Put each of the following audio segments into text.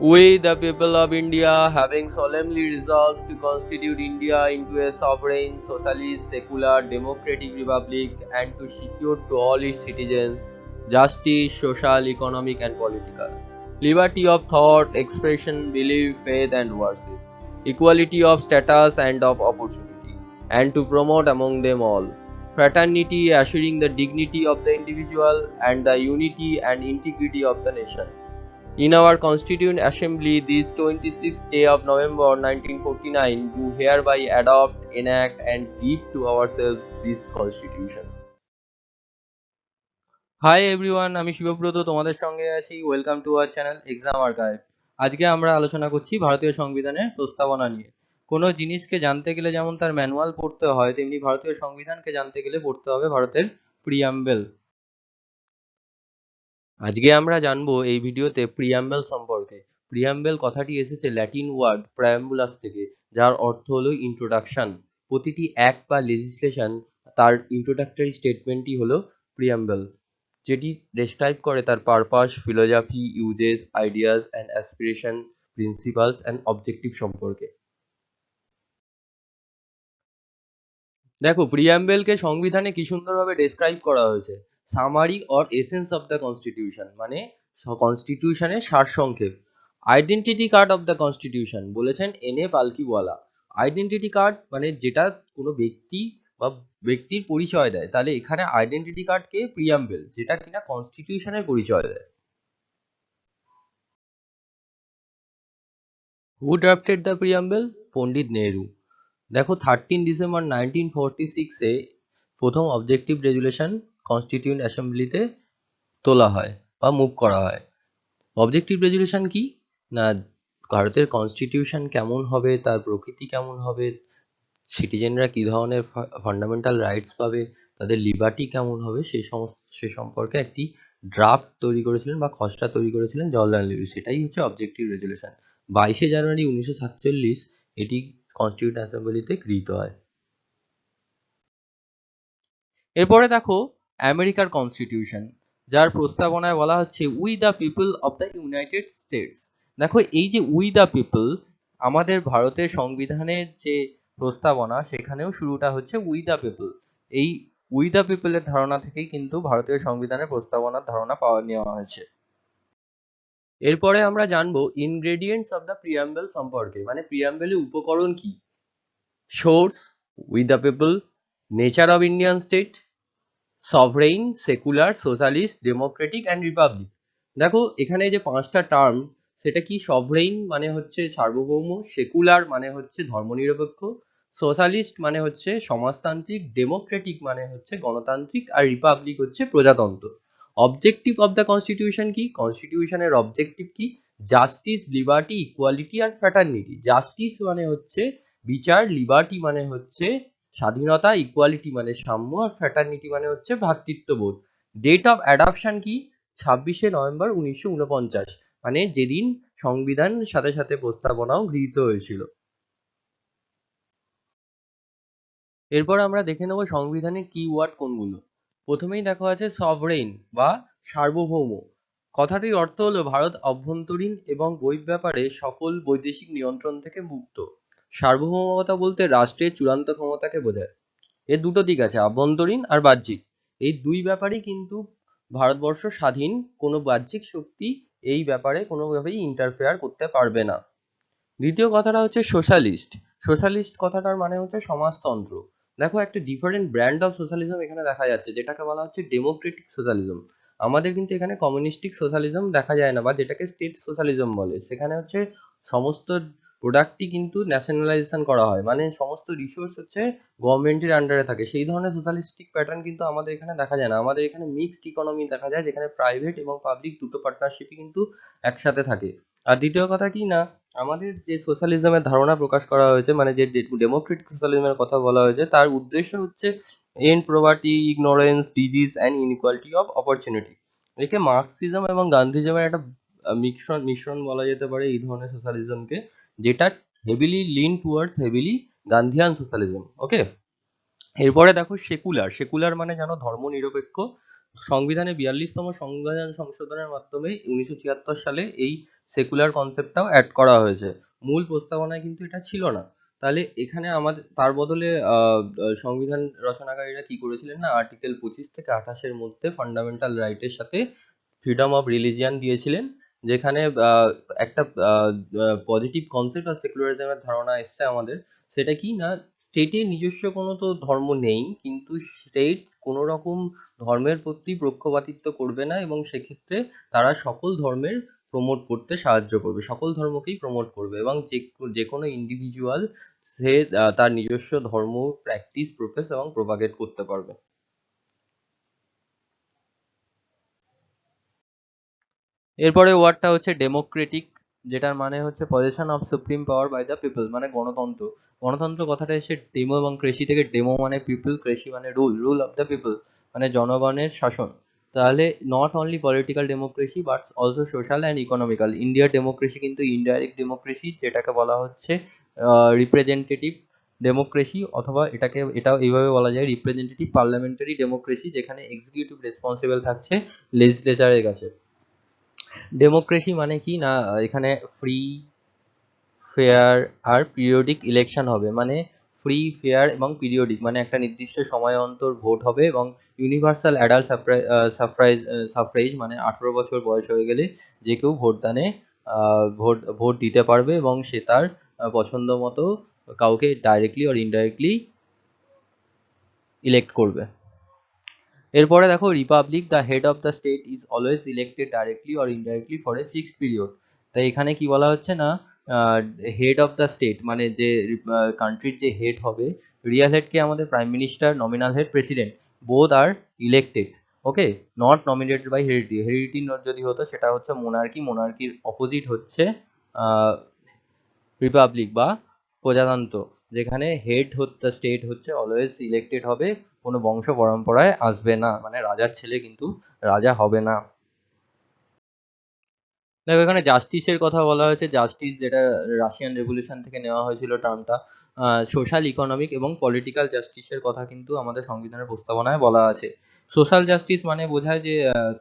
We, the people of India, having solemnly resolved to constitute India into a sovereign, socialist, secular, democratic republic and to secure to all its citizens justice, social, economic, and political, liberty of thought, expression, belief, faith, and worship, equality of status and of opportunity, and to promote among them all fraternity, assuring the dignity of the individual and the unity and integrity of the nation. In our Constituent Assembly, this 26th day of November 1949, do hereby adopt, enact, and give to ourselves this Constitution. Hi everyone, আমি শিবব্রত তোমাদের সঙ্গে আছি। Welcome to our channel exam archive. আজকে আমরা আলোচনা করছি ভারতীয় সংবিধানের প্রস্তাবনা নিয়ে। কোনো জিনিসকে জানতে গেলে যেমন তার ম্যানুয়াল পড়তে হয়, তেমনি ভারতীয় সংবিধানকে জানতে গেলে পড়তে হবে ভারতের প্রিয়াম্বেল। আজকে আমরা জানবো এই ভিডিওতে প্রিয়াম্বেল সম্পর্কে। প্রিয়াম্বেল কথাটি এসেছে ল্যাটিন ওয়ার্ড প্রায়াম্বুলাস থেকে, যার অর্থ হলো ইন্ট্রোডাকশন। প্রতিটি অ্যাক্ট বা লেজিসলেশন তার ইন্ট্রোডাক্টরি স্টেটমেন্টই হলো প্রিয়াম্বেল, যেটি ডেসক্রাইব করে তার purpose, philosophy, uses, ideas and aspiration, principles and objective সম্পর্কে। দেখো, প্রিয়াম্বেলকে সংবিধানে কি সুন্দরভাবে ডেসক্রাইব করা হয়েছে। Summary or essence of the constitution, মানে কনস্টিটিউশনের সারসংক্ষেপ। Identity card of the constitution বলেছেন এনে পালকিওয়ালা। আইডেন্টিটি কার্ড মানে যেটা কোনো ব্যক্তি বা ব্যক্তির পরিচয় দেয়, তাহলে এখানে আইডেন্টিটি কার্ডকে প্রিয়াম্বেল, যেটা কিনা কনস্টিটিউশনের পরিচয় দেয়। হু ড্রাফটেড দ্য প্রিয়াম্বেল? পণ্ডিত নেহরু। দেখো, 13 ডিসেম্বর 1946-এ প্রথম অবজেক্টিভ রেজুলেশন কনস্টিটিউয়েন্ট অ্যাসেম্বলিতে তোলা হয় বা মুভ করা হয়। অবজেক্টিভ রেজুলেশন কি না, ভারতের কনস্টিটিউশন কেমন হবে, তার প্রকৃতি কেমন হবে, সিটিজেনরা কি ধরনের ফান্ডামেন্টাল রাইটস পাবে, তাদের লিবার্টি কেমন হবে, সে সম্পর্কে একটি ড্রাফট তৈরি করেছিলেন বা খসড়া তৈরি করেছিলেন জওহরলাল নেহরু। সেটাই হচ্ছে অবজেক্টিভ রেজুলেশন। 22 জানুয়ারি 1947 এটি কনস্টিটিউয়েন্ট অ্যাসেম্বলিতে গৃহীত হয়। এরপরে দেখো আমেরিকার কনস্টিটিউশন, যার প্রস্তাবনায় বলা হচ্ছে we the people of the United states. দেখো, এই যে উই দ্য পিপল, আমাদের ভারতের সংবিধানের যে প্রস্তাবনা সেখানেও শুরুটা হচ্ছে উই দ্য পিপল। এই উই দ্য পিপলের ধারণা থেকেই কিন্তু ভারতীয় সংবিধানের প্রস্তাবনার ধারণা নেওয়া হয়েছে। এরপরে আমরা জানবো ইনগ্রেডিয়েন্টস অফ দ্য প্রিয়াম্বেল সম্পর্কে, মানে প্রিয়াম্বেলের উপকরণ কি। Source, we the people, nature of Indian state, sovereign, secular, socialist, democratic and republic. দেখো, এখানে যে পাঁচটা টার্ম, সেটা কি, সভরেইন মানে হচ্ছে সার্বভৌম, সেকুলার মানে হচ্ছে ধর্মনিরপেক্ষ, সোশ্যালিস্ট মানে হচ্ছে সমাজতান্ত্রিক, ডেমোক্রেটিক মানে হচ্ছে গণতান্ত্রিক, আর রিপাবলিক হচ্ছে প্রজাতন্ত্র। অবজেক্টিভ অফ দ্য কনস্টিটিউশন কি, কনস্টিটিউশনের অবজেক্টিভ কি, জাস্টিস, লিবার্টি, ইকুয়ালিটি আর ফ্র্যাটার্নিটি। জাস্টিস মানে হচ্ছে বিচার, লিবার্টি মানে হচ্ছে স্বাধীনতা, ইকুয়ালিটি মানে সাম্য, আর ফ্র্যাটার্নিটি মানে হচ্ছে ভ্রাতৃত্ববোধ। ডেট অফ অ্যাডাপশন কি, 26 নভেম্বর 1949, মানে যেদিন সংবিধান সাথে সাথে প্রস্তাবনাও গৃহীত হয়েছিল। এরপর আমরা দেখে নেব সংবিধানের কি ওয়ার্ড কোনগুলো। প্রথমেই দেখা আছে সভরেইন বা সার্বভৌম। কথাটির অর্থ হলো ভারত অভ্যন্তরীণ এবং বহিঃ ব্যাপারে সকল বৈদেশিক নিয়ন্ত্রণ থেকে মুক্ত। সার্বভৌমতা বলতে রাষ্ট্রের চূড়ান্ত ক্ষমতাকে বোঝায়। এর দুটো দিক আছে, আভ্যন্তরীণ আর বাহ্যিক। এই দুই ব্যাপারেই কিন্তু ভারতবর্ষ স্বাধীন, কোনো বাহ্যিক শক্তি এই ব্যাপারে কোনোভাবেই ইন্টারফেয়ার করতে পারবে না। দ্বিতীয় কথাটা হচ্ছে সোশ্যালিস্ট। সোশ্যালিস্ট কথাটার মানে হচ্ছে সমাজতন্ত্র। দেখো, একটা ডিফারেন্ট ব্র্যান্ড অফ সোশ্যালিজম এখানে দেখা যাচ্ছে, যেটাকে বলা হচ্ছে ডেমোক্রেটিক সোশ্যালিজম। আমাদের কিন্তু এখানে কমিউনিস্টিক সোশ্যালিজম দেখা যায় না, বা যেটাকে স্টেট সোশ্যালিজম বলে। সেখানে হচ্ছে সমস্ত প্রোডাক্টই কিন্তু ন্যাশনালাইজেশন করা হয়, মানে সমস্ত রিসোর্স হচ্ছে গভর্নমেন্টের আন্ডারে থাকে। সেই ধরনের সোশ্যালিস্টিক প্যাটার্ন কিন্তু আমাদের এখানে দেখা যায় না। আমাদের এখানে মিক্সড ইকোনমি দেখা যায়, যেখানে প্রাইভেট এবং পাবলিক দুটো পার্টনারশিপই কিন্তু একসাথে থাকে। আর দ্বিতীয় কথা কি না, আমাদের যে সোশ্যালিজমের ধারণা প্রকাশ করা হয়েছে, মানে যে ডেমোক্রেটিক সোশ্যালিজমের কথা বলা হয়েছে, তার উদ্দেশ্য হচ্ছে end poverty, ignorance, disease and inequality of opportunity. একে মার্কসিজম এবং গান্ধীজমের একটা মিশ্রণ মিশ্রণ বলা যেতে পারে এই ধরনের সোশ্যালিজমকে, যেটা heavily lean towards heavily Gandhian socialism. Okay, এরপরে দেখো সেকুলার। সেকুলার মানে জানো ধর্মনিরপেক্ষ। সংবিধানে 42তম সংবিধান সংশোধনের মাধ্যমে 1976 সালে এই সেকুলার কনসেপ্টটাও অ্যাড করা হয়েছে। মূল প্রস্তাবনায় কিন্তু এটা ছিল না। তাহলে এখানে আমাদের তার বদলে সংবিধান রচনাকারীরা কি করেছিলেন না, আর্টিকেল 25 থেকে 28 এর মধ্যে ফান্ডামেন্টাল রাইটের সাথে ফ্রিডম অফ রিলিজিয়ান দিয়েছিলেন, যেখানে একটা পজিটিভ কনসেপ্ট আর সেকুলারিজমের ধারণা এসছে আমাদের। সেটা কি না, স্টেটের নিজস্ব কোনো তো ধর্ম নেই, কিন্তু স্টেট কোনো রকম ধর্মের প্রতি পক্ষপাতিত্ব করবে না, এবং সেক্ষেত্রে তারা সকল ধর্মের প্রমোট করতে সাহায্য করবে, সকল ধর্মকেই প্রমোট করবে, এবং যে কোনো ইন্ডিভিজুয়াল সে তার নিজস্ব ধর্ম প্র্যাকটিস, প্রফেস এবং প্রপাগেট করতে পারবে। এরপরে ওয়ার্ডটা হচ্ছে ডেমোক্রেটিক, যেটার মানে হচ্ছে position of supreme power by the people, মানে গণতন্ত্র। গণতন্ত্র কথাটা এসে ডেমো এবং ক্রেসি থেকে, ডেমো মানে পিপল, ক্রেসি মানে rule, rule of the people মানে জনগণের শাসন। তাহলে not only political democracy but also social and economical. ইন্ডিয়ার ডেমোক্রেসি কিন্তু ইনডাইরেক্ট ডেমোক্রেসি, যেটাকে বলা হচ্ছে রিপ্রেজেন্টেটিভ ডেমোক্রেসি, অথবা এটাও এইভাবে বলা যায় রিপ্রেজেন্টেটিভ পার্লামেন্টারি ডেমোক্রেসি, যেখানে এক্সিকিউটিভ রেসপন্সিবল থাকছে লেজিসলেচারের কাছে। ডেমোক্রেসি মানে কি না, এখানে ফ্রি, ফেয়ার আর পিরিয়ডিক ইলেকশন হবে, মানে ফ্রি, ফেয়ার এবং পিরিয়ডিক, মানে একটা নির্দিষ্ট সময় অন্তর ভোট হবে, এবং ইউনিভার্সাল অ্যাডাল্ট সাফরাইজ মানে 18 বছর বয়স হয়ে গেলে যে কেউ ভোটদানে ভোট ভোট দিতে পারবে, এবং সে তার পছন্দ মতো কাউকে ডাইরেক্টলি অর ইনডাইরেক্টলি ইলেক্ট করবে। এরপরে দেখো Republic, the head of the state is always elected directly or indirectly for a fixed period. তাই এখানে কি বলা হচ্ছে না, হেড অফ দ্য স্টেট মানে যে কান্ট্রির যে হেড হবে, রিয়াল হেডকে আমাদের prime minister, nominal head president, both are elected. Okay, not nominated by heredity. Heredity যদি হতো সেটা হচ্ছে মোনার্কি, মোনার্কির অপোজিট হচ্ছে রিপাবলিক বা প্রজাতন্ত্র, যেখানে হেড দ্য স্টেট হচ্ছে অলওয়েজ ইলেক্টেড হবে, কোনো বংশ পরম্পরায় আসবে না, মানে রাজার ছেলে কিন্তু রাজা হবে না। দেখো এখানে জাস্টিসের কথা বলা হয়েছে, জাস্টিস যেটা রাশিয়ান রেভলিউশন থেকে নেওয়া হয়েছিল টার্মটা। সোশ্যাল, ইকোনমিক এবং পলিটিক্যাল জাস্টিসের কথা কিন্তু আমাদের সংবিধানের প্রস্তাবনায় বলা আছে। সোশ্যাল জাস্টিস মানে বোঝায় যে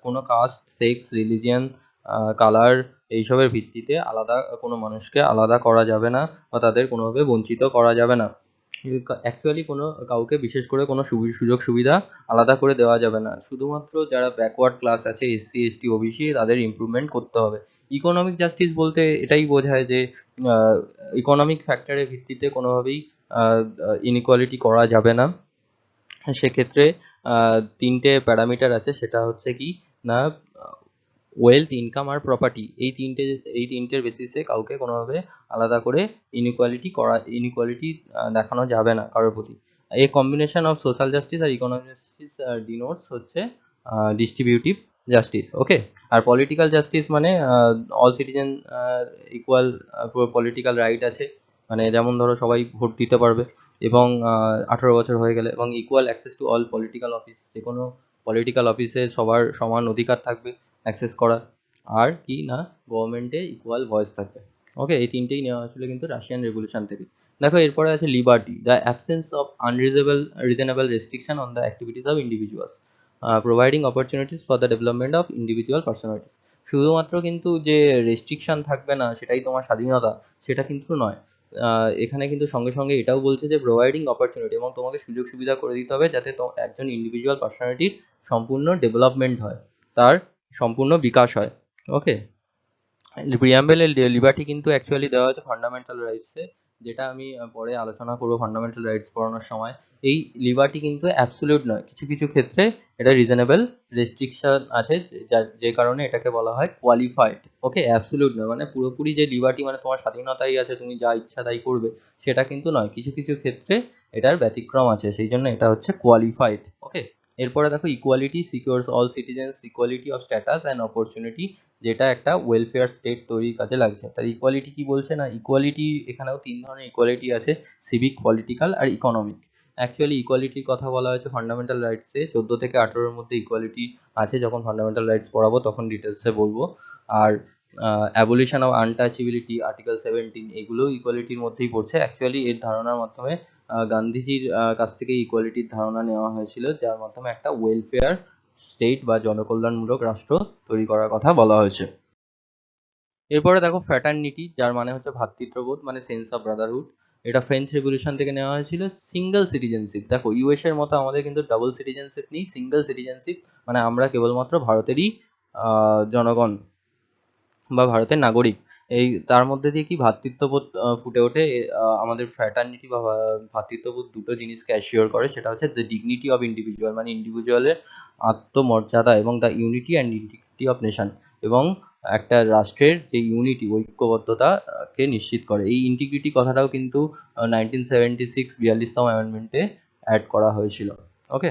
কোনো কাস্ট, সেক্স, রিলিজিয়ন, কালার এইসবের ভিত্তিতে আলাদা কোনো মানুষকে আলাদা করা যাবে না, বা তাদের কোনোভাবে বঞ্চিত করা যাবে না। অ্যাকচুয়ালি কোনো কাউকে বিশেষ করে কোনো সুযোগ সুবিধা আলাদা করে দেওয়া যাবে না, শুধুমাত্র যারা ব্যাকওয়ার্ড ক্লাস আছে, এসসি, এসটি, ওবিসি, তাদের ইমপ্রুভমেন্ট করতে হবে। ইকোনমিক জাস্টিস বলতে এটাই বোঝায় যে ইকোনমিক ফ্যাক্টরের ভিত্তিতে কোনোভাবেই ইনইকুয়ালিটি করা যাবে না। সেক্ষেত্রে তিনটে প্যারামিটার আছে, সেটা হচ্ছে কি না, ওয়েলথ, ইনকাম আর প্রপার্টি, এই তিনটের বেসিসে কাউকে কোনোভাবে আলাদা করে ইনইকুয়ালিটি দেখানো যাবে না কারোর প্রতি। এই কম্বিনেশন অফ সোশ্যাল জাস্টিস আর ইকোনমিক জাস্টিস ডিনোটস হচ্ছে ডিস্ট্রিবিউটিভ জাস্টিস। ওকে, আর পলিটিক্যাল জাস্টিস মানে all citizen equal political right আছে, মানে যেমন ধরো সবাই ভোট দিতে পারবে, এবং 18 বছর হয়ে গেলে, এবং equal access to all political office, যে কোনো পলিটিক্যাল অফিসে সবার সমান অধিকার থাকবে অ্যাক্সেস করার, আর কি না গভর্নমেন্টে ইকুয়াল ভয়েস থাকবে। ওকে, এই তিনটেই নেওয়া হয়েছিল কিন্তু রাশিয়ান রেভলিউশন থেকে। দেখো এরপরে আছে liberty, the absence of reasonable restriction on the activities of individual, providing opportunities for the development of individual personalities. শুধুমাত্র কিন্তু যে রেস্ট্রিকশন থাকবে না সেটাই তোমার স্বাধীনতা, সেটা কিন্তু নয়। এখানে কিন্তু সঙ্গে সঙ্গে এটাও বলছে যে প্রোভাইডিং অপরচুনিটি, এবং তোমাকে সুযোগ সুবিধা করে দিতে হবে যাতে একজন ইন্ডিভিজুয়াল পার্সোনালিটির সম্পূর্ণ ডেভেলপমেন্ট হয়, তার সম্পূর্ণ বিকাশ হয়। ওকে, প্রিয়াম্বেলের লিবার্টি কিন্তু অ্যাকচুয়ালি দেওয়া আছে ফান্ডামেন্টাল রাইটসে, যেটা আমি পরে আলোচনা করবো ফান্ডামেন্টাল রাইটস পড়ানোর সময়। এই লিবার্টি কিন্তু অ্যাবসলিউট নয়, কিছু কিছু ক্ষেত্রে এটা রিজনেবল রেস্ট্রিকশন আছে, যে কারণে এটাকে বলা হয় কোয়ালিফাইড। ওকে, অ্যাবসলিউট নয়, মানে পুরোপুরি যে লিবার্টি মানে তোমার স্বাধীনতাই আছে, তুমি যা ইচ্ছা তাই করবে, সেটা কিন্তু নয়, কিছু কিছু ক্ষেত্রে এটার ব্যতিক্রম আছে, সেই জন্য এটা হচ্ছে কোয়ালিফাইড। ওকে, এরপরে দেখো equality সিকিউরস all citizens equality of status and opportunity, যেটা একটা ওয়েলফেয়ার স্টেট তৈরির কাজে লাগছে। তার ইকুয়ালিটি কি বলছে না, ইকুয়ালিটি এখানেও তিন ধরনের ইকুয়ালিটি আছে, সিভিক, পলিটিক্যাল আর ইকোনমিক। অ্যাকচুয়ালি ইকুয়ালিটির কথা বলা হয়েছে ফান্ডামেন্টাল রাইটসে, 14 থেকে 18-এর মধ্যে ইকুয়ালিটি আছে, যখন ফান্ডামেন্টাল রাইটস পড়াবো তখন ডিটেলসে বলবো। আর অ্যাবলিশন অফ আনটাচেবিলিটি, আর্টিকেল 17, এগুলো ইকুয়ালিটির মধ্যেই পড়ছে। অ্যাকচুয়ালি এর ধারণার মাধ্যমে গান্ধীজির কাছ থেকে ইকুয়ালিটির ধারণা নেওয়া হয়েছিল, যার মাধ্যমে একটা ওয়েলফেয়ার স্টেট বা জনকল্যাণমূলক রাষ্ট্র তৈরি করার কথা বলা হয়েছে। এরপরে দেখো ফ্র্যাটার্নিটি, যার মানে হচ্ছে ভ্রাতৃত্ববোধ, মানে সেন্স অফ ব্রাদারহুড। এটা ফ্রেঞ্চ রেভলিউশন থেকে নেওয়া হয়েছিল। সিঙ্গেল সিটিজেনশিপ, দেখো ইউএস এর মতো আমাদের কিন্তু ডাবল সিটিজেনশিপ নেই, সিঙ্গেল সিটিজেনশিপ, মানে আমরা কেবলমাত্র ভারতেরই জনগণ বা ভারতের নাগরিক। এই তার মধ্যে দিয়ে কি ভ্রাতৃত্ববোধ ফুটে ওঠে। আমাদের ফ্র্যাটার্নিটি বা ভ্রাতৃত্ববোধ দুটো জিনিসকে অ্যাসিওর করে, সেটা হচ্ছে দ্য ডিগনিটি অফ ইন্ডিভিজুয়াল, মানে ইন্ডিভিজুয়ালের আত্মমর্যাদা, এবং the unity and integrity of nation, এবং একটা রাষ্ট্রের যে ইউনিটি, ঐক্যবদ্ধতাকে নিশ্চিত করে। এই ইন্টিগ্রিটি কথাটাও কিন্তু 1976 42তম অ্যামেন্ডমেন্টে অ্যাড করা হয়েছিল। ওকে,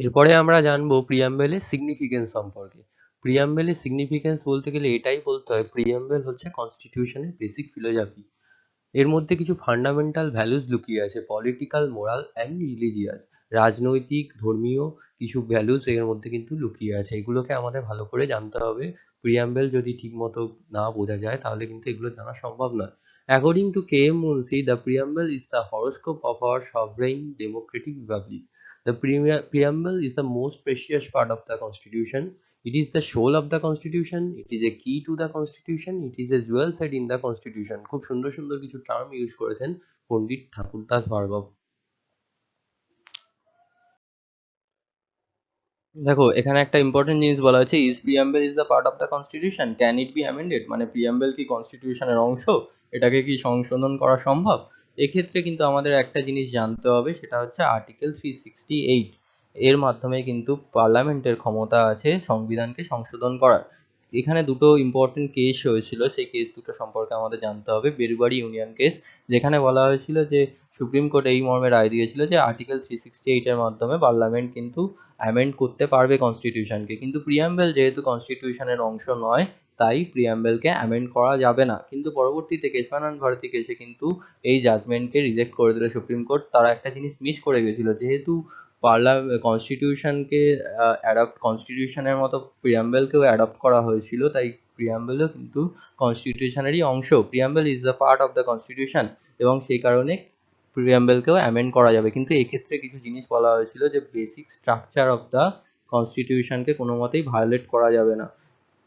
এরপরে আমরা জানবো প্রিয়াম্বেলের সিগনিফিকেন্স সম্পর্কে। প্রিয়াম্বেলের সিগনিফিকেন্স বলতে গেলে এটাই বলতে হয়, প্রিয়াম্বেল হচ্ছে কনস্টিটিউশনের বেসিক ফিলোসফি। এর মধ্যে কিছু ফান্ডামেন্টাল ভ্যালুস লুকিয়ে আছে, পলিটিক্যাল, মোরাল অ্যান্ড রিলিজিয়াস, রাজনৈতিক, ধর্মীয় কিছু ভ্যালুস এর মধ্যে কিন্তু লুকিয়ে আছে। এগুলোকে আমাদের ভালো করে জানতে হবে। প্রিয়াম্বেল যদি ঠিকমতো না বোঝা যায় তাহলে কিন্তু এগুলো জানা সম্ভব নয়। According to K.M. Munsey, the preamble is the horoscope of our sovereign democratic republic. The preamble is the most precious part of the constitution. It is the soul of the constitution. It is a key to the constitution. It is a jewel set in the constitution. খুব সুন্দর সুন্দর কিছু term use করেছেন পণ্ডিত ঠাকুরদাস ভার্গব। দেখো এখানে একটা important জিনিস বলা হয়েছে, is preamble is the part of the constitution, can it be amended, মানে প্রিয়াম্বেল কি কনস্টিটিউশনের অংশ, এটাকে কি সংশোধন করা সম্ভব। এক্ষেত্রে কিন্তু আমাদের একটা জিনিস জানতে হবে, সেটা হচ্ছে আর্টিকেল 368 এর মাধ্যমে কিন্তু পার্লামেন্টের ক্ষমতা আছে সংবিধানকে সংশোধন করার। এখানে দুটো ইম্পর্টেন্ট কেস হয়েছিল, সেই কেস দুটো সম্পর্কে আমাদের জানতে হবে। বেরুবাড়ি ইউনিয়ন কেস, যেখানে বলা হয়েছিল যে সুপ্রিম কোর্ট এই মর্মে রায় দিয়েছিল যে আর্টিকেল 368 এর মাধ্যমে পার্লামেন্ট কিন্তু অ্যামেন্ড করতে পারবে কনস্টিটিউশনকে, কিন্তু প্রিয়াম্বেল যেহেতু কনস্টিটিউশনের অংশ নয়, তাই প্রিয়াম্বেলকে অ্যামেন্ড করা যাবে না। কিন্তু পরবর্তীতে কেশবানন্দ ভারতী কেসে কিন্তু এই জাজমেন্টকে রিজেক্ট করে দিল সুপ্রিম কোর্ট। তারা একটা জিনিস মিস করে গেছিল, যেহেতু কনস্টিটিউশনকে কনস্টিটিউশনের মতো প্রিয়াম্বেলকেও অ্যাডপ্ট করা হয়েছিল, তাই প্রিয়াম্বেলও কিন্তু কনস্টিটিউশনেরই অংশ। Preamble is the part of the constitution, এবং সেই কারণে প্রিয়াম্বেলকেও অ্যামেন্ড করা যাবে। কিন্তু এক্ষেত্রে কিছু জিনিস বলা হয়েছিল যে বেসিক স্ট্রাকচার অফ দ্য কনস্টিটিউশনকে কোনো মতেই ভায়োলেট করা যাবে না।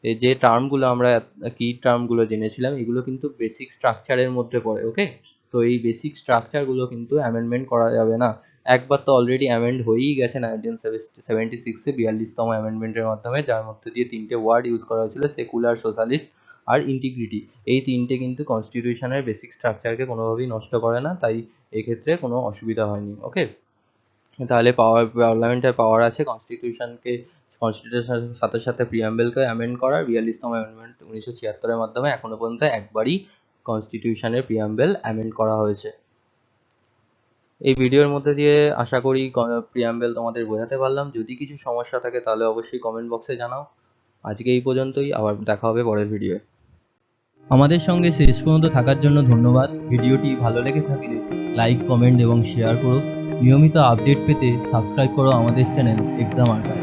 এই যে টার্মগুলো আমরা কি টার্মগুলো জেনেছিলাম, এগুলো কিন্তু বেসিক স্ট্রাকচারের মধ্যে পড়ে। ওকে, তো এই বেসিক স্ট্রাকচারগুলো কিন্তু অ্যামেন্ডমেন্ট করা যাবে না। একবার তো অলরেডি অ্যামেন্ড হয়েই গেছে 1976-এ 42তম অ্যামেন্ডমেন্টের মাধ্যমে, যার মধ্যে দিয়ে তিনটে ওয়ার্ড ইউজ করা হয়েছিল, সেকুলার, সোশ্যালিস্ট আর ইন্টিগ্রিটি। এই তিনটে কিন্তু কনস্টিটিউশনের বেসিক স্ট্রাকচারকে কোনোভাবেই নষ্ট করে না, তাই এক্ষেত্রে কোনো অসুবিধা হয়নি। ওকে, তাহলে পার্লামেন্টের পাওয়ার আছে কনস্টিটিউশনকে, কনস্টিটিউশনের সাথে সাথে প্রিয়াম্বেলকে অ্যামেন্ড করার। 42তম অ্যামেন্ডমেন্ট 1976-এর মাধ্যমে এখনো পর্যন্ত একবারই কনস্টিটিউশনের প্রিয়াম্বেল অ্যামেন্ড করা হয়েছে। এই ভিডিওর মধ্যে দিয়ে আশা করি প্রিয়াম্বেল তোমাদের বোঝাতে পারলাম। যদি কিছু সমস্যা থাকে তাহলে অবশ্যই কমেন্ট বক্সে জানাও। আজকে এই পর্যন্তই, আবার দেখা হবে পরের ভিডিওয়ে। আমাদের সঙ্গে শেষ পর্যন্ত থাকার জন্য ধন্যবাদ। ভিডিওটি ভালো লেগে থাকলে লাইক, কমেন্ট এবং শেয়ার করো। নিয়মিত আপডেট পেতে সাবস্ক্রাইব করো আমাদের চ্যানেল এক্সাম আর্কাইভ।